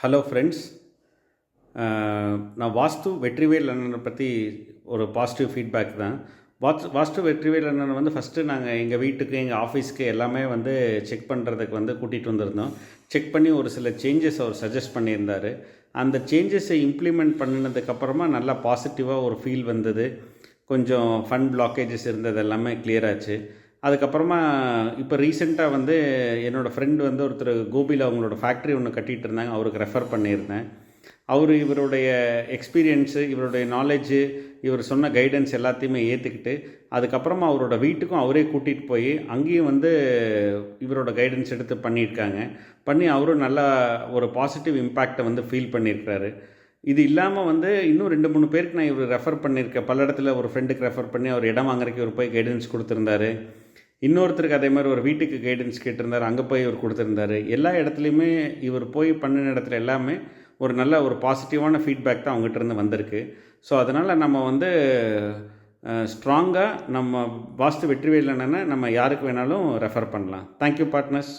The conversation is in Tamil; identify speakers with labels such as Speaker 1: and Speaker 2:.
Speaker 1: Hello friends. நான் வாஸ்து வெற்றிவேல் அண்ணனை பற்றி ஒரு பாசிட்டிவ் ஃபீட்பேக் தான். வாஸ்து வெற்றிவேல் அண்ணனை வந்து ஃபஸ்ட்டு நாங்கள் எங்கள் வீட்டுக்கு எங்கள் ஆஃபீஸ்க்கு எல்லாமே வந்து செக் பண்ணுறதுக்கு வந்து கூட்டிகிட்டு வந்திருந்தோம். செக் பண்ணி ஒரு சில சேஞ்சஸ் அவர் சஜஸ்ட் பண்ணியிருந்தார். அந்த சேஞ்சஸை இம்ப்ளிமெண்ட் பண்ணினதுக்கப்புறமா நல்லா பாசிட்டிவாக ஒரு ஃபீல் வந்தது. கொஞ்சம் ஃபண்ட் பிளாக்கேஜஸ் இருந்தது எல்லாமே கிளியர் ஆச்சு. அதுக்கப்புறமா இப்போ ரீசெண்டாக வந்து என்னோடய ஃப்ரெண்டு வந்து ஒருத்தர் கோபியில் அவங்களோட ஃபேக்ட்ரி ஒன்று கட்டிகிட்டு இருந்தாங்க. அவருக்கு ரெஃபர் பண்ணியிருந்தேன். அவர் இவருடைய எக்ஸ்பீரியன்ஸு, இவருடைய நாலேஜு, இவர் சொன்ன கைடன்ஸ் எல்லாத்தையுமே ஏற்றுக்கிட்டு அதுக்கப்புறமா அவரோட வீட்டுக்கும் அவரே கூட்டிகிட்டு போய் அங்கேயும் வந்து இவரோட கைடன்ஸ் எடுத்து பண்ணி அவரும் நல்லா ஒரு பாசிட்டிவ் இம்பேக்டை வந்து ஃபீல் பண்ணியிருக்கிறாரு. இது இல்லாமல் வந்து இன்னும் 2-3 பேருக்கு நான் இவர் ரெஃபர் பண்ணியிருக்கேன். பல இடத்துல ஒரு ஃப்ரெண்டுக்கு ரெஃபர் பண்ணி அவர் இடம் வாங்குறதுக்கு இவர் போய் கைடன்ஸ் கொடுத்துருந்தாரு. இன்னொருத்தருக்கு அதே மாதிரி ஒரு வீட்டுக்கு கைடன்ஸ் கேட்டிருந்தார். அங்கே போய் இவர் கொடுத்துருந்தாரு. எல்லா இடத்துலையுமே இவர் போய் பண்ணின இடத்துல எல்லாமே ஒரு நல்ல ஒரு பாசிட்டிவான ஃபீட்பேக் தான் அவங்ககிட்ட இருந்து வந்திருக்கு. ஸோ அதனால் நம்ம வந்து ஸ்ட்ராங்காக நம்ம வாஸ்து வெற்றிவேல் அண்ணனை நம்ம யாருக்கு வேணாலும் ரெஃபர் பண்ணலாம். Thank you partners.